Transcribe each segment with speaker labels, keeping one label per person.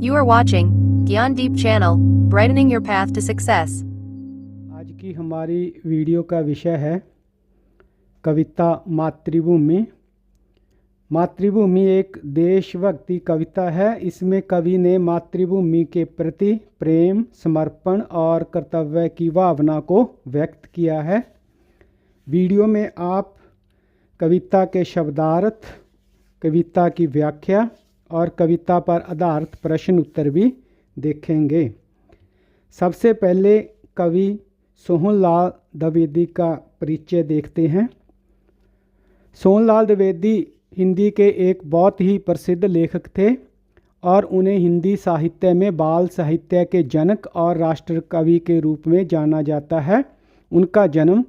Speaker 1: You are watching Gyandeep channel, brightening your path to success.
Speaker 2: आज की हमारी video का विषय है कविता मातृभूमि। मातृभूमि एक देशभक्ति कविता है। इसमें कवि ने मातृभूमि के प्रति प्रेम, समर्पण और कर्तव्य की भावना को व्यक्त किया है। वीडियो में आप कविता के शब्दार्थ, कविता की व्याख्या और कविता पर आधारित प्रश्न उत्तर भी देखेंगे। सबसे पहले कवि सोहनलाल द्विवेदी का परिचय देखते हैं। सोहनलाल द्विवेदी हिंदी के एक बहुत ही प्रसिद्ध लेखक थे और उन्हें हिंदी साहित्य में बाल साहित्य के जनक और राष्ट्र कवि के रूप में जाना जाता है। उनका जन्म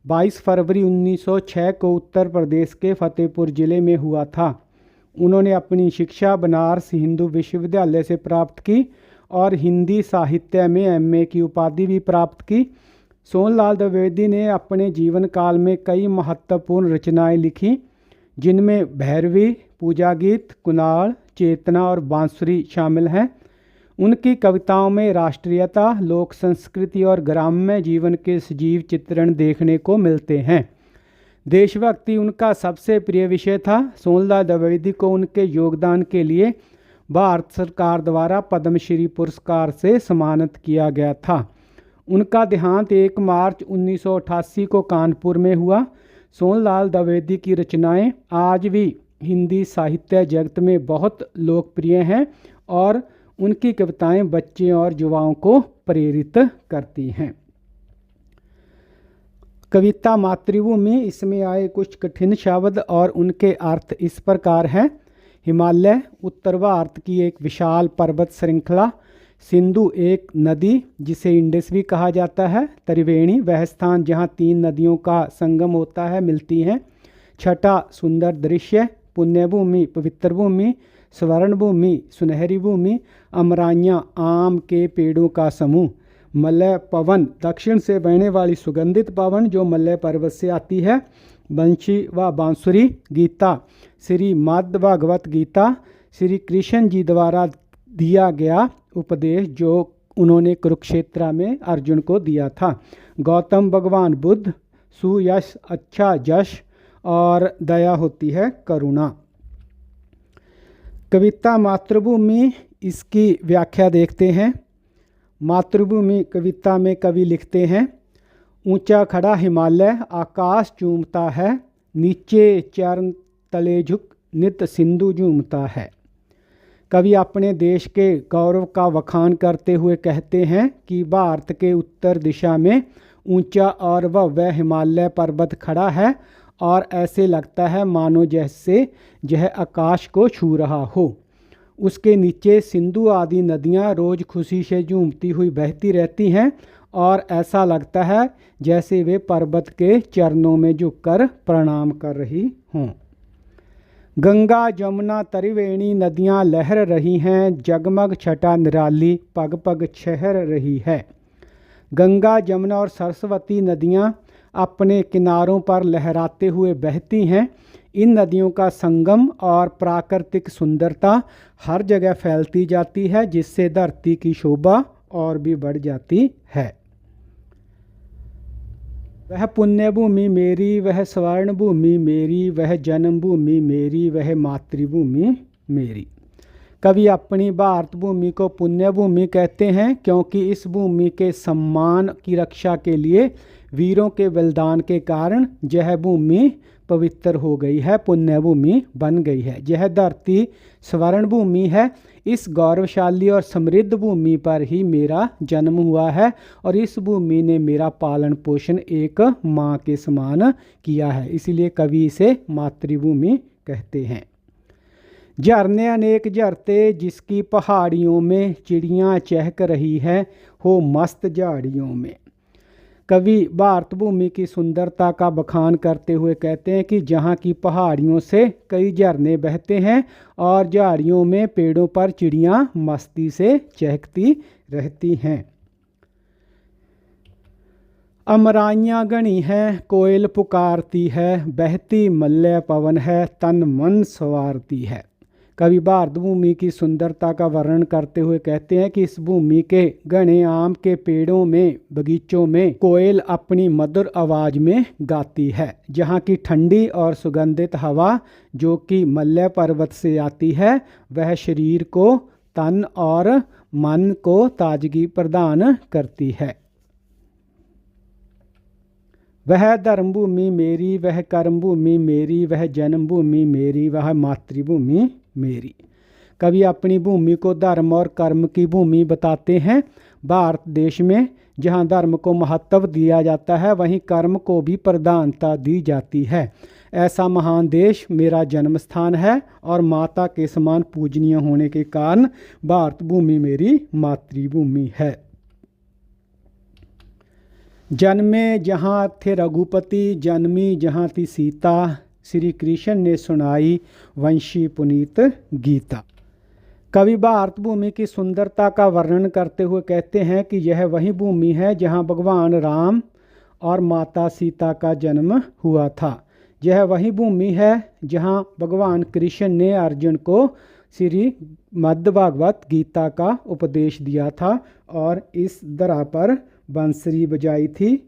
Speaker 2: 22 फरवरी 1906 को उत्तर प्रदेश के फतेहपुर ज़िले में हुआ था। उन्होंने अपनी शिक्षा बनारस हिंदू विश्वविद्यालय से प्राप्त की और हिंदी साहित्य में एमए की उपाधि भी प्राप्त की। सोहनलाल द्विवेदी ने अपने जीवन काल में कई महत्वपूर्ण रचनाएं लिखी, जिनमें भैरवी, पूजा गीत, कुणाल, चेतना और बांसुरी शामिल हैं। उनकी कविताओं में राष्ट्रीयता, लोक संस्कृति और ग्राम्य जीवन के सजीव चित्रण देखने को मिलते हैं। देशभक्ति उनका सबसे प्रिय विषय था। सोहनलाल द्विवेदी को उनके योगदान के लिए भारत सरकार द्वारा पद्मश्री पुरस्कार से सम्मानित किया गया था। उनका देहांत 1 मार्च 1988 को कानपुर में हुआ। सोहनलाल द्विवेदी की रचनाएं आज भी हिंदी साहित्य जगत में बहुत लोकप्रिय हैं और उनकी कविताएं बच्चे और युवाओं को प्रेरित करती हैं। कविता मातृभूमि, इसमें आए कुछ कठिन शब्द और उनके अर्थ इस प्रकार हैं। हिमालय उत्तर भारत की एक विशाल पर्वत श्रृंखला। सिंधु एक नदी जिसे इंडस भी कहा जाता है। त्रिवेणी वह स्थान जहाँ 3 नदियों का संगम होता है, मिलती हैं। छठा सुंदर दृश्य। पुण्यभूमि पवित्र भूमि। स्वर्ण भूमि सुनहरी भूमि। अमराइयाँ आम के पेड़ों का समूह। मलय पवन दक्षिण से बहने वाली सुगंधित पवन जो मलय पर्वत से आती है। बंशी व बांसुरी। गीता श्रीमद् भगवत गीता श्री कृष्ण जी द्वारा दिया गया उपदेश जो उन्होंने कुरुक्षेत्र में अर्जुन को दिया था। गौतम भगवान बुद्ध। सुयश अच्छा यश और दया होती है करुणा। कविता मातृभूमि, इसकी व्याख्या देखते हैं। मातृभूमि कविता में कवि लिखते हैं, ऊंचा खड़ा हिमालय आकाश चूमता है, नीचे चरण तले झुक नित सिंधु झूमता है। कवि अपने देश के गौरव का वखान करते हुए कहते हैं कि भारत के उत्तर दिशा में ऊंचा और भव्य हिमालय पर्वत खड़ा है और ऐसे लगता है मानो जैसे यह आकाश को छू रहा हो। उसके नीचे सिंधु आदि नदियां रोज खुशी से झूमती हुई बहती रहती हैं और ऐसा लगता है जैसे वे पर्वत के चरणों में झुककर प्रणाम कर रही हों। गंगा जमुना त्रिवेणी नदियां लहर रही हैं, जगमग छटा निराली पग पग छहर रही है। गंगा जमुना और सरस्वती नदियां अपने किनारों पर लहराते हुए बहती हैं। इन नदियों का संगम और प्राकृतिक सुंदरता हर जगह फैलती जाती है, जिससे धरती की शोभा और भी बढ़ जाती है। वह पुण्य भूमि मेरी, वह स्वर्ण भूमि मेरी, वह जन्मभूमि मेरी, वह मातृभूमि मेरी। कवि अपनी भारत भूमि को पुण्य भूमि कहते हैं क्योंकि इस भूमि के सम्मान की रक्षा के लिए वीरों के बलिदान के कारण यह भूमि पवित्र हो गई है, पुण्य भूमि बन गई है। यह धरती स्वर्ण भूमि है। इस गौरवशाली और समृद्ध भूमि पर ही मेरा जन्म हुआ है और इस भूमि ने मेरा पालन पोषण एक माँ के समान किया है, इसीलिए कवि इसे मातृभूमि कहते हैं। झरने अनेक झरते जिसकी पहाड़ियों में चिड़ियाँ चहक रही है, हो मस्त झाड़ियों में। कवि भारत भूमि की सुंदरता का बखान करते हुए कहते हैं कि जहाँ की पहाड़ियों से कई झरने बहते हैं और झाड़ियों में पेड़ों पर चिड़ियाँ मस्ती से चहकती रहती हैं। अमराइयाँ गणी हैं, कोयल पुकारती है, बहती मल्य पवन है, तन मन संवारती है। कवि भारत भूमि की सुंदरता का वर्णन करते हुए कहते हैं कि इस भूमि के घने आम के पेड़ों में, बगीचों में कोयल अपनी मधुर आवाज में गाती है। जहाँ की ठंडी और सुगंधित हवा जो कि मलय पर्वत से आती है, वह शरीर को, तन और मन को ताजगी प्रदान करती है। वह धर्मभूमि मेरी, वह कर्मभूमि मेरी, वह जन्मभूमि मेरी, वह मातृभूमि मेरी। कवि अपनी भूमि को धर्म और कर्म की भूमि बताते हैं। भारत देश में जहाँ धर्म को महत्व दिया जाता है, वहीं कर्म को भी प्रधानता दी जाती है। ऐसा महान देश मेरा जन्म स्थान है और माता के समान पूजनीय होने के कारण भारत भूमि मेरी मातृभूमि है। जन्मे जहाँ थे रघुपति, जन्मी जहाँ थी सीता, श्री कृष्ण ने सुनाई वंशी पुनीत गीता। कवि भारत भूमि की सुंदरता का वर्णन करते हुए कहते हैं कि यह वही भूमि है जहाँ भगवान राम और माता सीता का जन्म हुआ था। यह वही भूमि है जहाँ भगवान कृष्ण ने अर्जुन को श्री मद्भागवत गीता का उपदेश दिया था और इस धरा पर बंसरी बजाई थी।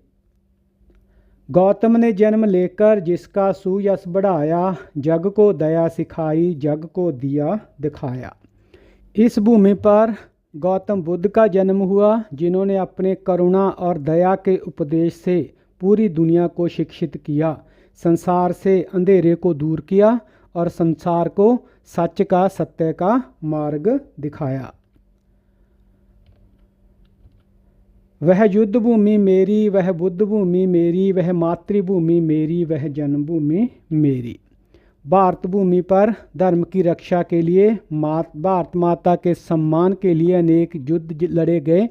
Speaker 2: गौतम ने जन्म लेकर जिसका सुयश बढ़ाया, जग को दया सिखाई, जग को दिया दिखाया। इस भूमि पर गौतम बुद्ध का जन्म हुआ, जिन्होंने अपने करुणा और दया के उपदेश से पूरी दुनिया को शिक्षित किया, संसार से अंधेरे को दूर किया और संसार को सच का, सत्य का मार्ग दिखाया। वह युद्ध भूमि मेरी, वह बुद्ध भूमि मेरी, वह मातृभूमि मेरी, वह जन्मभूमि मेरी। भारत भूमि पर धर्म की रक्षा के लिए, भारत माता के सम्मान के लिए अनेक युद्ध लड़े गए।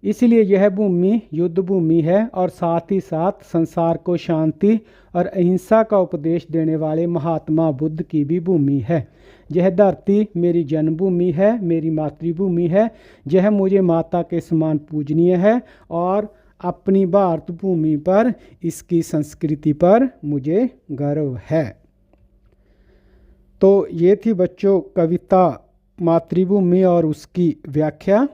Speaker 2: इसलिए यह भूमि युद्ध भूमि है और साथ ही साथ संसार को शांति और अहिंसा का उपदेश देने वाले महात्मा बुद्ध की भी भूमि है। यह धरती मेरी जन्मभूमि है, मेरी मातृभूमि है। यह मुझे माता के समान पूजनीय है और अपनी भारत भूमि पर, इसकी संस्कृति पर मुझे गर्व है। तो ये थी बच्चों कविता मातृभूमि और उसकी व्याख्या।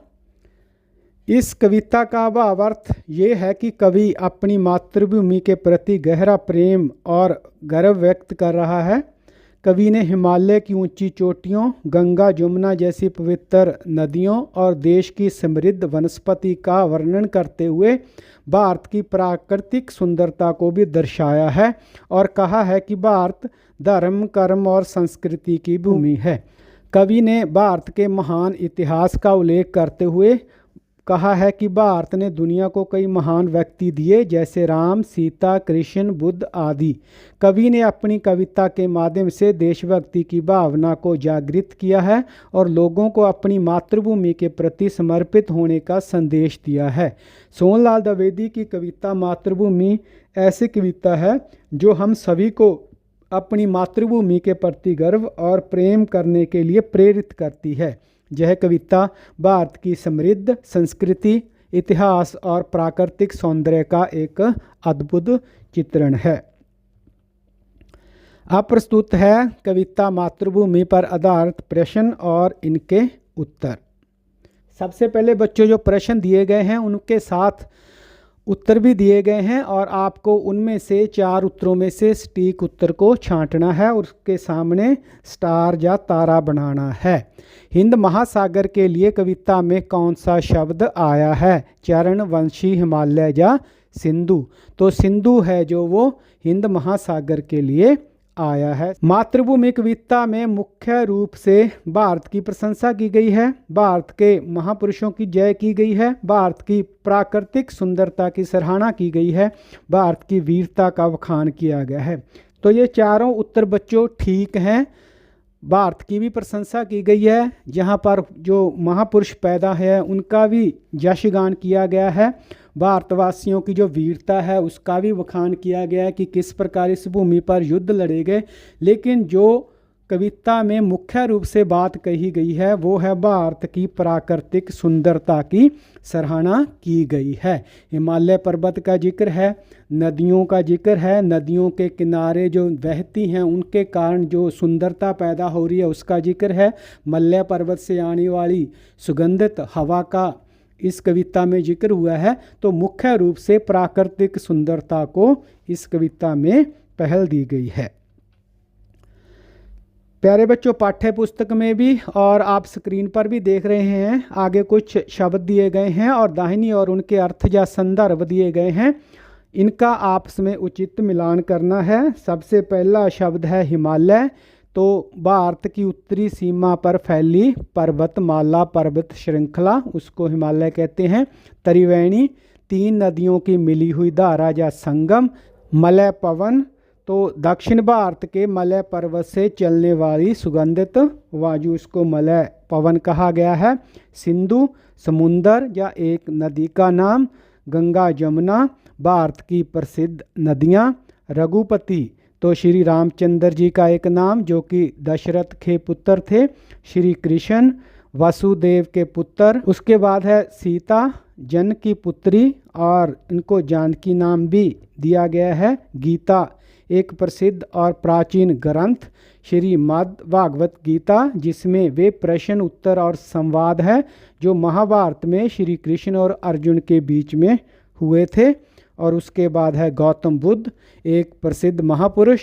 Speaker 2: इस कविता का भावार्थ ये है कि कवि अपनी मातृभूमि के प्रति गहरा प्रेम और गर्व व्यक्त कर रहा है। कवि ने हिमालय की ऊंची चोटियों, गंगा जमुना जैसी पवित्र नदियों और देश की समृद्ध वनस्पति का वर्णन करते हुए भारत की प्राकृतिक सुंदरता को भी दर्शाया है और कहा है कि भारत धर्म, कर्म और संस्कृति की भूमि है। कवि ने भारत के महान इतिहास का उल्लेख करते हुए कहा है कि भारत ने दुनिया को कई महान व्यक्ति दिए, जैसे राम, सीता, कृष्ण, बुद्ध आदि। कवि ने अपनी कविता के माध्यम से देशभक्ति की भावना को जागृत किया है और लोगों को अपनी मातृभूमि के प्रति समर्पित होने का संदेश दिया है। सोहनलाल द्विवेदी की कविता मातृभूमि ऐसी कविता है जो हम सभी को अपनी मातृभूमि के प्रति गर्व और प्रेम करने के लिए प्रेरित करती है। यह कविता भारत की समृद्ध संस्कृति, इतिहास और प्राकृतिक सौंदर्य का एक अद्भुत चित्रण है। अब प्रस्तुत है कविता मातृभूमि पर आधारित प्रश्न और इनके उत्तर। सबसे पहले बच्चों जो प्रश्न दिए गए हैं उनके साथ उत्तर भी दिए गए हैं और आपको उनमें से 4 उत्तरों में से सटीक उत्तर को छांटना है और उसके सामने स्टार या तारा बनाना है। हिंद महासागर के लिए कविता में कौन सा शब्द आया है? चरण, वंशी, हिमालय या सिंधु? तो सिंधु है जो वो हिंद महासागर के लिए आया है। मातृभूमि कविता में मुख्य रूप से भारत की प्रशंसा की गई है, भारत के महापुरुषों की जय की गई है, भारत की प्राकृतिक सुंदरता की सराहना की गई है, भारत की वीरता का बखान किया गया है। तो ये चारों उत्तर बच्चों ठीक हैं। भारत की भी प्रशंसा की गई है, जहाँ पर जो महापुरुष पैदा है उनका भी यशगान किया गया है। भारतवासियों की जो वीरता है उसका भी बखान किया गया है कि किस प्रकार इस भूमि पर युद्ध लड़े गए। लेकिन जो कविता में मुख्य रूप से बात कही गई है वो है भारत की प्राकृतिक सुंदरता की सराहना की गई है। हिमालय पर्वत का जिक्र है, नदियों का जिक्र है, नदियों के किनारे जो बहती हैं उनके कारण जो सुंदरता पैदा हो रही है उसका जिक्र है, मलय पर्वत से आने वाली सुगंधित हवा का इस कविता में जिक्र हुआ है। तो मुख्य रूप से प्राकृतिक सुंदरता को इस कविता में पहल दी गई है। प्यारे बच्चों, पाठ्य पुस्तक में भी और आप स्क्रीन पर भी देख रहे हैं, आगे कुछ शब्द दिए गए हैं और दाहिनी और उनके अर्थ या संदर्भ दिए गए हैं। इनका आपस में उचित मिलान करना है। सबसे पहला शब्द है हिमालय। तो भारत की उत्तरी सीमा पर फैली पर्वतमाला, पर्वत श्रृंखला, उसको हिमालय कहते हैं। त्रिवेणी, 3 नदियों की मिली हुई धारा या संगम। मलय पवन, तो दक्षिण भारत के मलय पर्वत से चलने वाली सुगंधित वायु, इसको मलय पवन कहा गया है। सिंधु, समुंदर या एक नदी का नाम। गंगा, जमुना, भारत की प्रसिद्ध नदियाँ। रघुपति, तो श्री रामचंद्र जी का एक नाम जो कि दशरथ के पुत्र थे। श्री कृष्ण, वसुदेव के पुत्र। उसके बाद है सीता, जन की पुत्री, और इनको जानकी नाम भी दिया गया है। गीता, एक प्रसिद्ध और प्राचीन ग्रंथ, श्रीमद् भागवत गीता, जिसमें वे प्रश्न उत्तर और संवाद है जो महाभारत में श्री कृष्ण और अर्जुन के बीच में हुए थे। और उसके बाद है गौतम बुद्ध, एक प्रसिद्ध महापुरुष,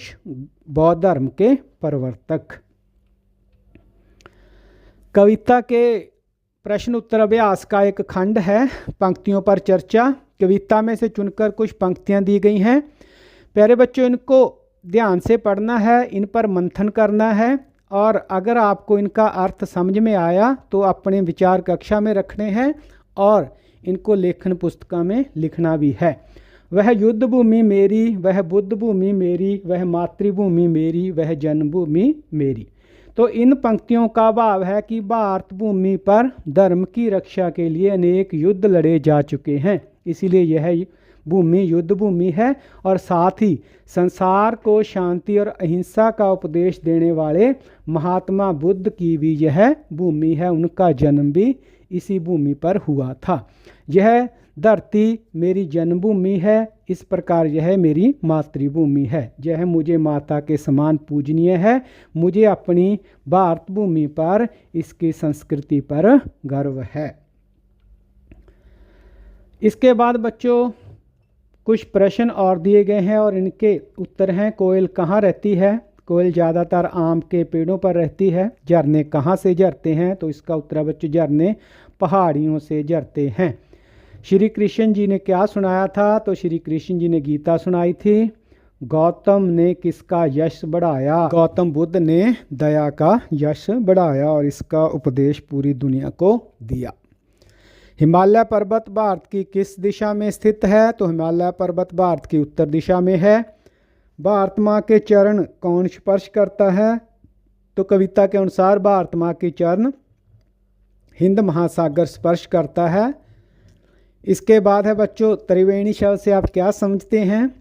Speaker 2: बौद्ध धर्म के प्रवर्तक। कविता के प्रश्न उत्तर अभ्यास का एक खंड है। पंक्तियों पर चर्चा। कविता में से चुनकर कुछ पंक्तियां दी गई हैं। प्यारे बच्चों, इनको ध्यान से पढ़ना है, इन पर मंथन करना है, और अगर आपको इनका अर्थ समझ में आया तो अपने विचार कक्षा में रखने हैं और इनको लेखन पुस्तिका में लिखना भी है। वह युद्ध भूमि मेरी, वह बुद्ध भूमि मेरी, वह मातृभूमि मेरी, वह जन्मभूमि मेरी। तो इन पंक्तियों का भाव है कि भारत भूमि पर धर्म की रक्षा के लिए अनेक युद्ध लड़े जा चुके हैं, इसीलिए यह भूमि युद्ध भूमि है। और साथ ही संसार को शांति और अहिंसा का उपदेश देने वाले महात्मा बुद्ध की भी यह भूमि है, उनका जन्म भी इसी भूमि पर हुआ था। यह धरती मेरी जन्मभूमि है, इस प्रकार यह मेरी मातृभूमि है। यह मुझे माता के समान पूजनीय है। मुझे अपनी भारत भूमि पर, इसकी संस्कृति पर गर्व है। इसके बाद बच्चों कुछ प्रश्न और दिए गए हैं और इनके उत्तर हैं। कोयल कहाँ रहती है? कोयल ज़्यादातर आम के पेड़ों पर रहती है। झरने कहाँ से झरते हैं? तो इसका उत्तर बच्चों, झरने पहाड़ियों से झरते हैं। श्री कृष्ण जी ने क्या सुनाया था? तो श्री कृष्ण जी ने गीता सुनाई थी। गौतम ने किसका यश बढ़ाया? गौतम बुद्ध ने दया का यश बढ़ाया और इसका उपदेश पूरी दुनिया को दिया। हिमालय पर्वत भारत की किस दिशा में स्थित है? तो हिमालय पर्वत भारत की उत्तर दिशा में है। भारत माँ के चरण कौन स्पर्श करता है? तो कविता के अनुसार भारत माँ के चरण हिंद महासागर स्पर्श करता है। इसके बाद है बच्चों, त्रिवेणी शब्द से आप क्या समझते हैं?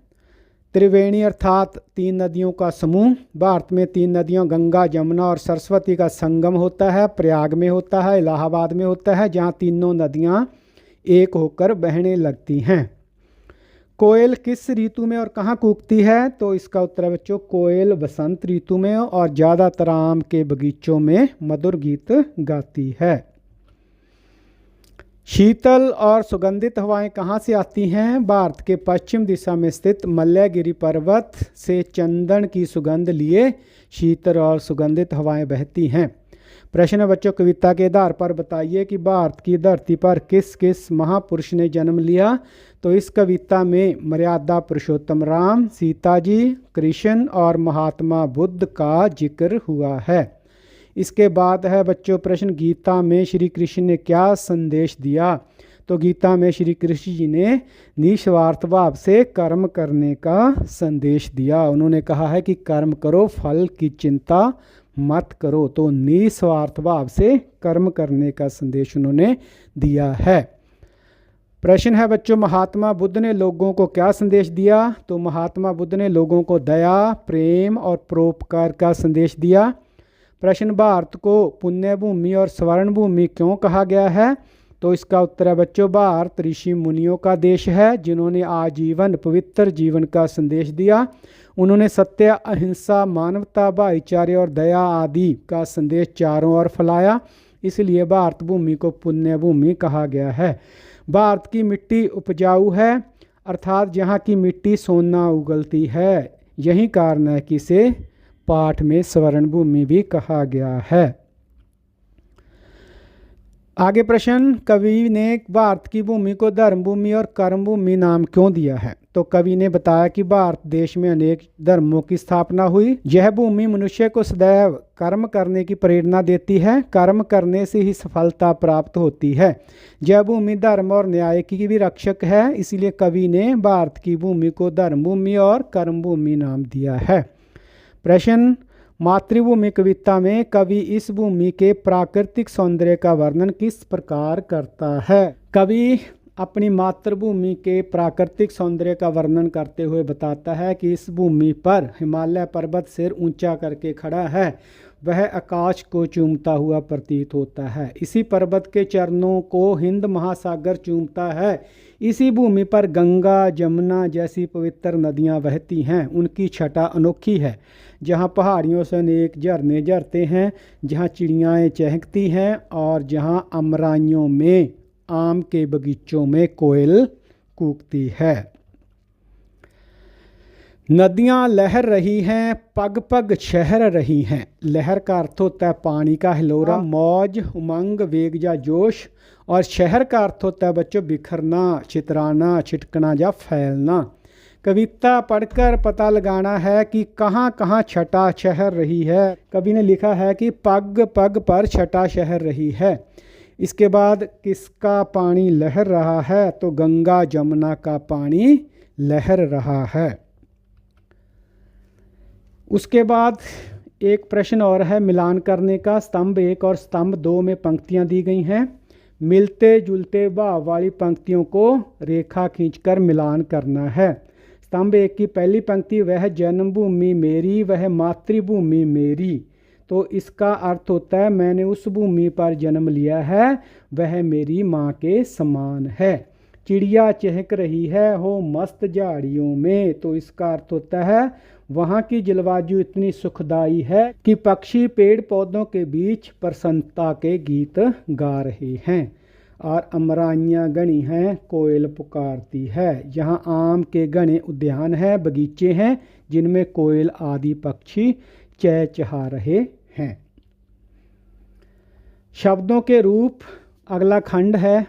Speaker 2: त्रिवेणी अर्थात 3 नदियों का समूह। भारत में 3 नदियों गंगा, जमुना और सरस्वती का संगम होता है। प्रयाग में होता है, इलाहाबाद में होता है, जहाँ तीनों नदियाँ एक होकर बहने लगती हैं। कोयल किस ऋतु में और कहाँ कूकती है? तो इसका उत्तर बच्चों, कोयल बसंत ऋतु में और ज़्यादातर आम के बगीचों में मधुर गीत गाती है। शीतल और सुगंधित हवाएं कहाँ से आती हैं? भारत के पश्चिम दिशा में स्थित मल्यगिरी पर्वत से चंदन की सुगंध लिए शीतल और सुगंधित हवाएं बहती हैं। प्रश्न बच्चों, कविता के आधार पर बताइए कि भारत की धरती पर किस किस महापुरुष ने जन्म लिया? तो इस कविता में मर्यादा पुरुषोत्तम राम, सीता जी, कृष्ण और महात्मा बुद्ध का जिक्र हुआ है। इसके बाद है बच्चों प्रश्न, गीता में श्री कृष्ण ने क्या संदेश दिया? तो गीता में श्री कृष्ण जी ने निस्वार्थ भाव से कर्म करने का संदेश दिया। उन्होंने कहा है कि कर्म करो, फल की चिंता मत करो। तो निस्वार्थ भाव से कर्म करने का संदेश उन्होंने दिया है। प्रश्न है बच्चों, महात्मा बुद्ध ने लोगों को क्या संदेश दिया? तो महात्मा बुद्ध ने लोगों को दया, प्रेम और परोपकार का संदेश दिया। प्रश्न, भारत को पुण्य भूमि और स्वर्ण भूमि क्यों कहा गया है? तो इसका उत्तर है बच्चों, भारत ऋषि मुनियों का देश है जिन्होंने आजीवन पवित्र जीवन का संदेश दिया। उन्होंने सत्य, अहिंसा, मानवता, भाईचारे और दया आदि का संदेश चारों ओर फैलाया, इसलिए भारत भूमि को पुण्य भूमि कहा गया है। भारत की मिट्टी उपजाऊ है, अर्थात जहाँ की मिट्टी सोना उगलती है। यही कारण है कि इसे पाठ में स्वर्ण भूमि भी कहा गया है। आगे प्रश्न, कवि ने भारत की भूमि को धर्म भूमि और कर्म भूमि नाम क्यों दिया है? तो कवि ने बताया कि भारत देश में अनेक धर्मों की स्थापना हुई। यह भूमि मनुष्य को सदैव कर्म करने की प्रेरणा देती है। कर्म करने से ही सफलता प्राप्त होती है। यह भूमि धर्म और न्याय की भी रक्षक है, इसलिए कवि ने भारत की भूमि को धर्म भूमि और कर्म भूमि नाम दिया है। प्रश्न, मातृभूमि कविता में कवि इस भूमि के प्राकृतिक सौंदर्य का वर्णन किस प्रकार करता है? कवि अपनी मातृभूमि के प्राकृतिक सौंदर्य का वर्णन करते हुए बताता है कि इस भूमि पर हिमालय पर्वत सिर ऊंचा करके खड़ा है, वह आकाश को चूमता हुआ प्रतीत होता है। इसी पर्वत के चरणों को हिंद महासागर चूमता है। इसी भूमि पर गंगा, जमुना जैसी पवित्र नदियां बहती हैं। उनकी छटा अनोखी है, जहाँ पहाड़ियों से अनेक झरने झरते हैं, जहाँ चिड़ियाएँ चहकती हैं और जहाँ अमराइयों में आम के बगीचों में कोयल कूकती है। नदियाँ लहर रही हैं, पग पग शहर रही हैं। लहर का अर्थ होता है पानी का हिलोरा, मौज, उमंग, वेग या जोश। और शहर का अर्थ होता है बच्चों बिखरना, चितराना, छिटकना या फैलना। कविता पढ़कर पता लगाना है कि कहाँ कहाँ छटा शहर रही है। कवि ने लिखा है कि पग पग पर छटा शहर रही है। इसके बाद किसका पानी लहर रहा है? तो गंगा जमुना का पानी लहर रहा है। उसके बाद एक प्रश्न और है मिलान करने का। स्तंभ 1 और स्तंभ 2 में पंक्तियां दी गई हैं। मिलते जुलते भाव वाली पंक्तियों को रेखा खींचकर मिलान करना है। स्तंभ 1 की पहली पंक्ति, वह जन्मभूमि मेरी, वह मातृभूमि मेरी। तो इसका अर्थ होता है मैंने उस भूमि पर जन्म लिया है, वह मेरी माँ के समान है। चिड़िया चहक रही है हो मस्त झाड़ियों में। तो इसका अर्थ होता है वहाँ की जलवायु इतनी सुखदाई है कि पक्षी पेड़ पौधों के बीच प्रसन्नता के गीत गा रहे हैं। और अमराइयाँ गणी हैं, कोयल पुकारती है। यहाँ आम के घने उद्यान हैं, बगीचे हैं जिनमें कोयल आदि पक्षी चहचहा रहे हैं। शब्दों के रूप अगला खंड है।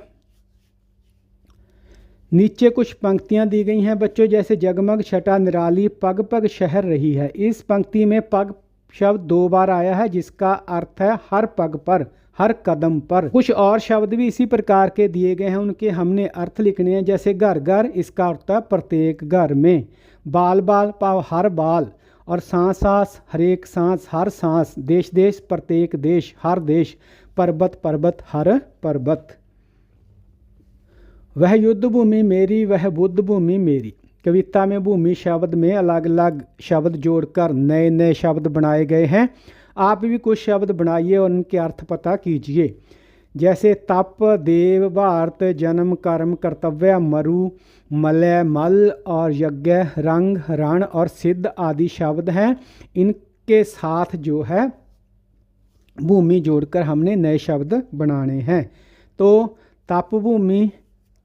Speaker 2: नीचे कुछ पंक्तियां दी गई हैं बच्चों, जैसे जगमग छटा निराली, पग पग शहर रही है। इस पंक्ति में पग शब्द 2 बार आया है, जिसका अर्थ है हर पग पर, हर कदम पर। कुछ और शब्द भी इसी प्रकार के दिए गए हैं, उनके हमने अर्थ लिखने हैं। जैसे घर घर, इसका अर्थ है प्रत्येक घर में। बाल बाल पाव हर बाल। और सांस सांस हर एक सांस, हर सांस। देश देश प्रत्येक देश, हर देश। पर्वत पर्वत हर पर्वत। वह युद्ध भूमि मेरी, वह बुद्ध भूमि मेरी। कविता में भूमि शब्द में अलग अलग शब्द जोड़कर नए नए शब्द बनाए गए हैं। आप भी कुछ शब्द बनाइए और उनके अर्थ पता कीजिए। जैसे तप, देव, भारत, जन्म, कर्म, कर्तव्य, मरु, मलय, मल और यज्ञ, रंग, रण और सिद्ध आदि शब्द हैं। इनके साथ जो है भूमि जोड़कर हमने नए शब्द बनाने हैं। तो तप भूमि,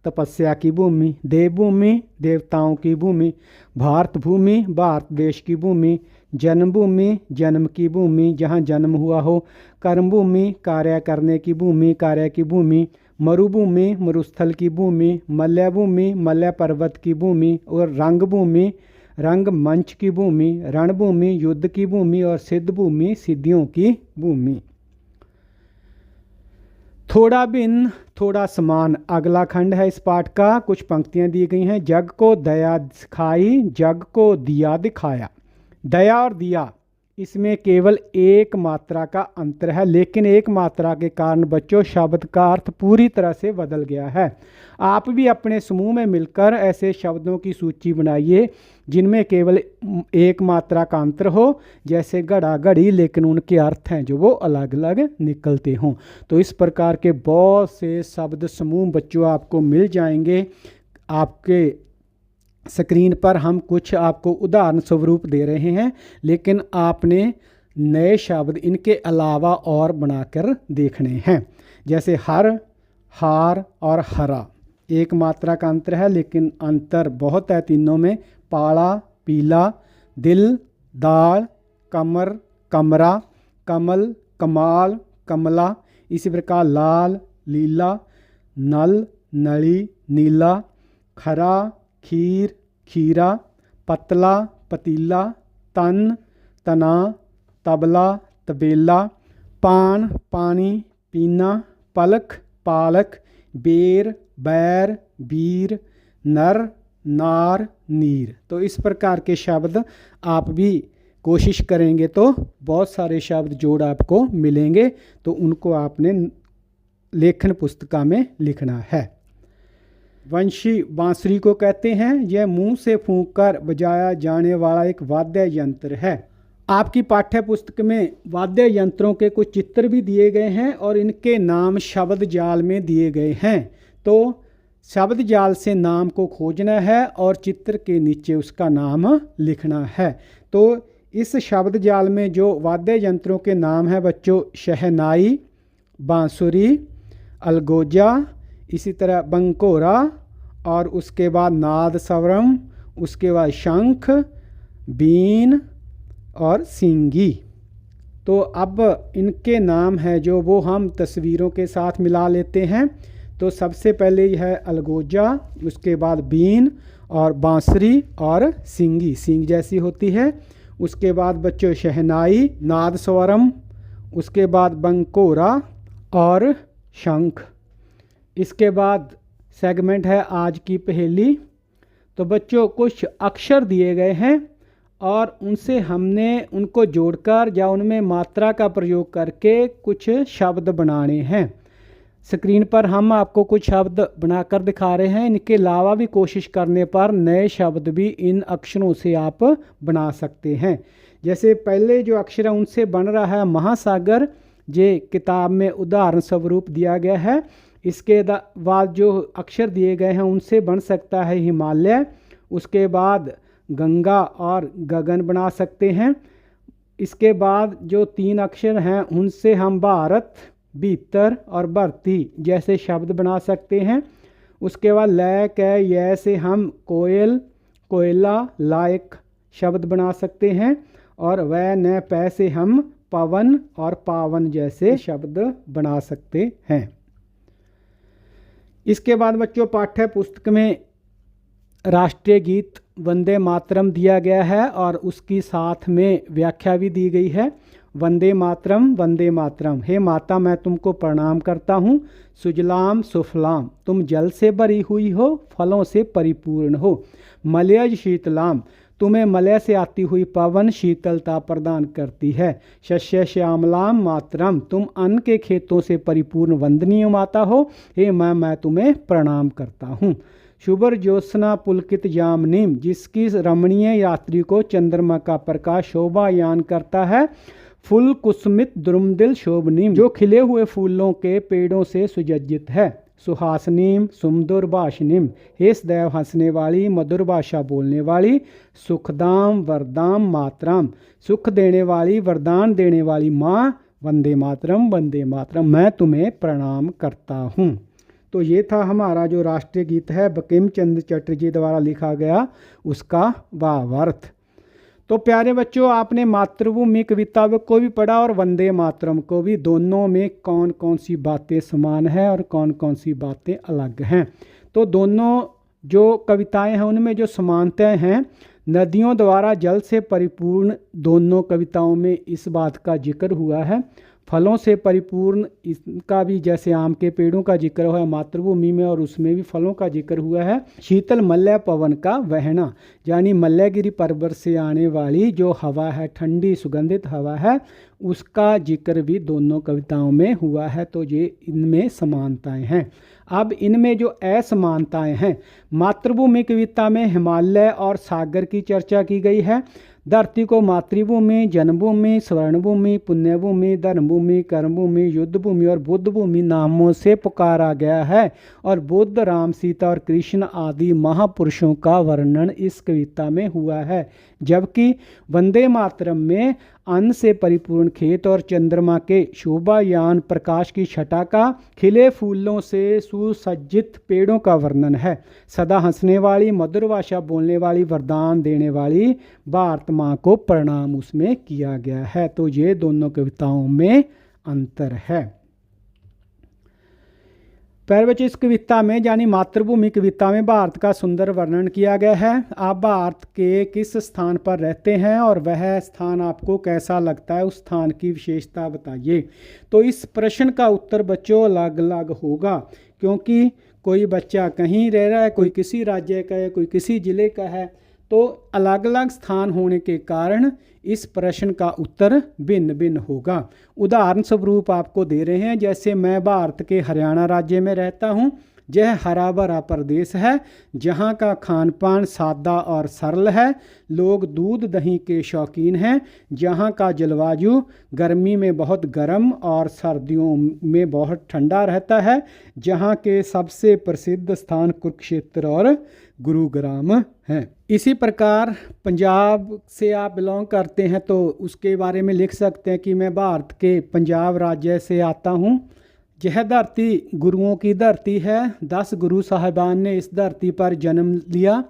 Speaker 2: तपस्या की भूमि। देवभूमि, देवताओं की भूमि। भारत भूमि, भारत देश की भूमि। जन्मभूमि, जन्म की भूमि, जहाँ जन्म हुआ हो। कर्मभूमि, कार्य करने की भूमि, कार्य की भूमि। मरुभूमि, मरुस्थल की भूमि। मल्यभूमि, मल्य पर्वत की भूमि। और रंगभूमि, रंगमंच की भूमि। रणभूमि, युद्ध की भूमि। और सिद्ध भूमि, सिद्धियों की भूमि। थोड़ा भिन्न थोड़ा समान अगला खंड है इस पाठ का। कुछ पंक्तियां दी गई हैं। जग को दया सिखाई, जग को दिया दिखाया। दया और दिया इसमें केवल एक मात्रा का अंतर है, लेकिन एक मात्रा के कारण बच्चों शब्द का अर्थ पूरी तरह से बदल गया है। आप भी अपने समूह में मिलकर ऐसे शब्दों की सूची बनाइए जिनमें केवल एक मात्रा का अंतर हो, जैसे घड़ा घड़ी, लेकिन उनके अर्थ हैं जो वो अलग अलग निकलते हों। तो इस प्रकार के बहुत से शब्द समूह बच्चों आपको मिल जाएंगे। आपके स्क्रीन पर हम कुछ आपको उदाहरण स्वरूप दे रहे हैं, लेकिन आपने नए शब्द इनके अलावा और बनाकर देखने हैं। जैसे हर, हार और हरा, एक मात्रा का अंतर है लेकिन अंतर बहुत है तीनों में। पाला, पीला, दिल, दाल, कमर, कमरा, कमल, कमाल, कमला। इसी प्रकार लाल, लीला, नल, नली, नीला, खरा, खीर, खीरा, पतला, पतीला, तन, तना, तबला, तबेला, पान, पानी, पीना, पलक, पालक, बेर, बैर, बीर, नर, नार, नीर। तो इस प्रकार के शब्द आप भी कोशिश करेंगे तो बहुत सारे शब्द जोड़ आपको मिलेंगे, तो उनको आपने लेखन पुस्तिका में लिखना है। वंशी बांसुरी को कहते हैं। यह मुंह से फूंककर बजाया जाने वाला एक वाद्य यंत्र है। आपकी पाठ्य पुस्तक में वाद्य यंत्रों के कुछ चित्र भी दिए गए हैं और इनके नाम शब्द जाल में दिए गए हैं। तो शब्द जाल से नाम को खोजना है और चित्र के नीचे उसका नाम लिखना है। तो इस शब्द जाल में जो वाद्य यंत्रों के नाम हैं बच्चों, शहनाई, बांसुरी, अलगोजा, इसी तरह बंकोरा, और उसके बाद नाद स्वरम, उसके बाद शंख, बीन और सिंगी। तो अब इनके नाम है जो वो हम तस्वीरों के साथ मिला लेते हैं। तो सबसे पहले यह है अलगोजा, उसके बाद बीन और बांसुरी और सिंगी, सींग जैसी होती है। उसके बाद बच्चों शहनाई, नाद स्वरम, उसके बाद बंकोरा और शंख। इसके बाद सेगमेंट है आज की पहेली। तो बच्चों कुछ अक्षर दिए गए हैं और उनसे हमने उनको जोड़कर या उनमें मात्रा का प्रयोग करके कुछ शब्द बनाने हैं। स्क्रीन पर हम आपको कुछ शब्द बनाकर दिखा रहे हैं। इनके अलावा भी कोशिश करने पर नए शब्द भी इन अक्षरों से आप बना सकते हैं। जैसे पहले जो अक्षर है उनसे बन रहा है महासागर, ये किताब में उदाहरण स्वरूप दिया गया है। इसके बाद जो अक्षर दिए गए हैं उनसे बन सकता है हिमालय, उसके बाद गंगा और गगन बना सकते हैं। इसके बाद जो 3 अक्षर हैं उनसे हम भारत, भीतर और भर्ती जैसे शब्द बना सकते हैं। उसके बाद लय, कै, य से हम कोयल, कोयला, लायक शब्द बना सकते हैं। और वह, न, पै से हम पवन और पावन जैसे शब्द बना सकते हैं। इसके बाद बच्चों पाठ्य पुस्तक में राष्ट्रीय गीत वंदे मातरम दिया गया है और उसकी साथ में व्याख्या भी दी गई है। वंदे मातरम, वंदे मातरम। हे माता, मैं तुमको प्रणाम करता हूँ। सुजलाम सुफलाम, तुम जल से भरी हुई हो, फलों से परिपूर्ण हो। मलयज शीतलाम, तुम्हें मलय से आती हुई पवन शीतलता प्रदान करती है। शस्य श्यामलाम मातरम, तुम अन्न के खेतों से परिपूर्ण वंदनीय माता हो। हे माँ, मैं तुम्हें प्रणाम करता हूँ। शुभ्र ज्योत्सना पुलकित यामिनीम, जिसकी रमणीय यात्री को चंद्रमा का प्रकाश शोभायान करता है। फुल कुसुमित द्रुमदिल शोभनीम, जो खिले हुए फूलों के पेड़ों से सुसज्जित है। सुहासनीम सुमधुर भाषिनीम, हे सदैव हंसने वाली मधुर भाषा बोलने वाली। सुखदाम वरदाम मातरम, सुख देने वाली वरदान देने वाली माँ। वंदे मातरम, वंदे मातरम, मैं तुम्हें प्रणाम करता हूँ। तो ये था हमारा जो राष्ट्रीय गीत है बंकिम चंद्र चटर्जी द्वारा लिखा गया, उसका भावार्थ। तो प्यारे बच्चों, आपने मातृभूमि कविता को भी पढ़ा और वंदे मातरम को भी। दोनों में कौन कौन सी बातें समान हैं और कौन कौन सी बातें अलग हैं। तो दोनों जो कविताएं हैं उनमें जो समानताएं हैं, नदियों द्वारा जल से परिपूर्ण दोनों कविताओं में इस बात का जिक्र हुआ है। फलों से परिपूर्ण, इसका भी जैसे आम के पेड़ों का जिक्र हुआ है मातृभूमि में और उसमें भी फलों का जिक्र हुआ है। शीतल मलय पवन का वहना, यानी मल्लयगिरी पर्वत से आने वाली जो हवा है, ठंडी सुगंधित हवा है, उसका जिक्र भी दोनों कविताओं में हुआ है। तो ये इनमें समानताएं हैं। अब इनमें जो असमानताएं हैं, मातृभूमि कविता में हिमालय और सागर की चर्चा की गई है। धरती को मातृभूमि, जन्मभूमि, स्वर्णभूमि, पुण्यभूमि, धर्मभूमि, कर्मभूमि, युद्धभूमि और बुद्धभूमि नामों से पुकारा गया है और बुद्ध, राम, सीता और कृष्ण आदि महापुरुषों का वर्णन इस कविता में हुआ है। जबकि वंदे मातरम में अन्न से परिपूर्ण खेत और चंद्रमा के शोभायान प्रकाश की छटा का, खिले फूलों से सुसज्जित पेड़ों का वर्णन है। सदा हंसने वाली, मधुर भाषा बोलने वाली, वरदान देने वाली भारत माँ को प्रणाम उसमें किया गया है। तो ये दोनों कविताओं में अंतर है। प्यारे बच्चों, इस कविता में यानी मातृभूमि कविता में भारत का सुंदर वर्णन किया गया है। आप भारत के किस स्थान पर रहते हैं और वह स्थान आपको कैसा लगता है, उस स्थान की विशेषता बताइए। तो इस प्रश्न का उत्तर बच्चों अलग अलग होगा, क्योंकि कोई बच्चा कहीं रह रहा है, कोई किसी राज्य का है, कोई किसी जिले का है। तो अलग अलग स्थान होने के कारण इस प्रश्न का उत्तर भिन्न भिन्न होगा। उदाहरण स्वरूप आपको दे रहे हैं, जैसे मैं भारत के हरियाणा राज्य में रहता हूँ। यह हरा भरा प्रदेश है, जहाँ का खान पान सादा और सरल है। लोग दूध दही के शौकीन हैं। जहाँ का जलवायु गर्मी में बहुत गर्म और सर्दियों में बहुत ठंडा रहता है। जहाँ के सबसे प्रसिद्ध स्थान कुरुक्षेत्र और गुरुग्राम हैं। इसी प्रकार पंजाब से आप बिलोंग करते हैं तो उसके बारे में लिख सकते हैं कि मैं भारत के पंजाब राज्य से आता हूँ। यह धरती गुरुओं की धरती है। 10 गुरु साहिबान ने इस धरती पर जन्म लिया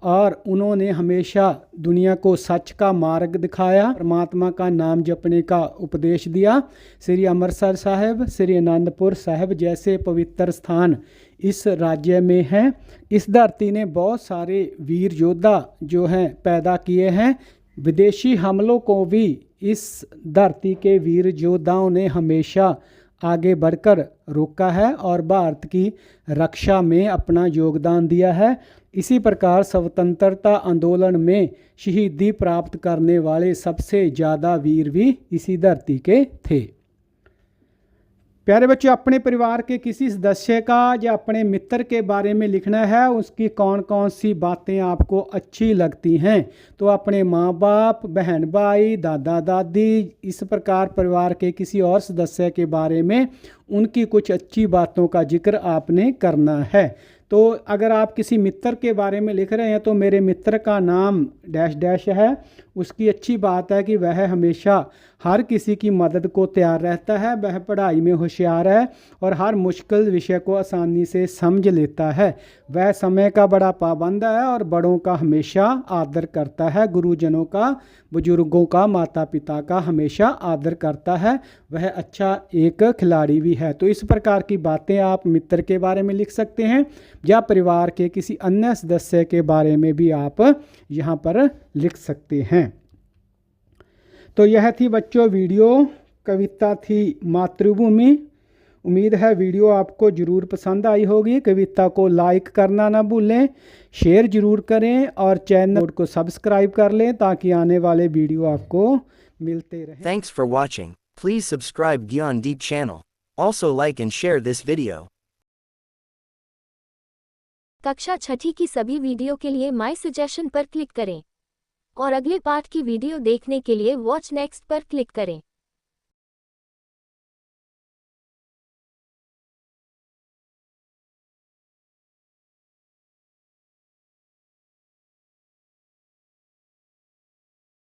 Speaker 2: और उन्होंने हमेशा दुनिया को सच का मार्ग दिखाया, परमात्मा का नाम जपने का उपदेश दिया। श्री अमृतसर साहिब, श्री आनंदपुर साहिब जैसे पवित्र स्थान इस राज्य में हैं। इस धरती ने बहुत सारे वीर योद्धा जो हैं पैदा किए हैं। विदेशी हमलों को भी इस धरती के वीर योद्धाओं ने हमेशा आगे बढ़कर रोका है और भारत की रक्षा में अपना योगदान दिया है। इसी प्रकार स्वतंत्रता आंदोलन में शहीदी प्राप्त करने वाले सबसे ज़्यादा वीर भी इसी धरती के थे। प्यारे बच्चों, अपने परिवार के किसी सदस्य का या अपने मित्र के बारे में लिखना है। उसकी कौन कौन सी बातें आपको अच्छी लगती हैं। तो अपने माँ बाप, बहन भाई, दादा दादी, इस प्रकार परिवार के किसी और सदस्य के बारे में उनकी कुछ अच्छी बातों का जिक्र आपने करना है। तो अगर आप किसी मित्र के बारे में लिख रहे हैं तो मेरे मित्र का नाम डैश डैश है। उसकी अच्छी बात है कि वह हमेशा हर किसी की मदद को तैयार रहता है। वह पढ़ाई में होशियार है और हर मुश्किल विषय को आसानी से समझ लेता है। वह समय का बड़ा पाबंद है और बड़ों का हमेशा आदर करता है। गुरुजनों का, बुजुर्गों का, माता पिता का हमेशा आदर करता है। वह अच्छा एक खिलाड़ी भी है। तो इस प्रकार की बातें आप मित्र के बारे में लिख सकते हैं या परिवार के किसी अन्य सदस्य के बारे में भी आप यहाँ पर लिख सकते हैं। तो यह थी बच्चों वीडियो, कविता थी मातृभूमि। उम्मीद है वीडियो आपको ज़रूर पसंद आई होगी। कविता को लाइक करना ना भूलें, शेयर ज़रूर करें और चैनल को सब्सक्राइब कर लें ताकि आने वाले वीडियो आपको मिलते रहें।
Speaker 3: Thanks for watching. Please subscribe Gyandeep channel. Also like and share this video.
Speaker 4: कक्षा 6 की सभी वीडियो के लिए माय सजेशन पर क्लिक करें और अगले पाठ की वीडियो देखने के लिए वॉच नेक्स्ट पर क्लिक करें।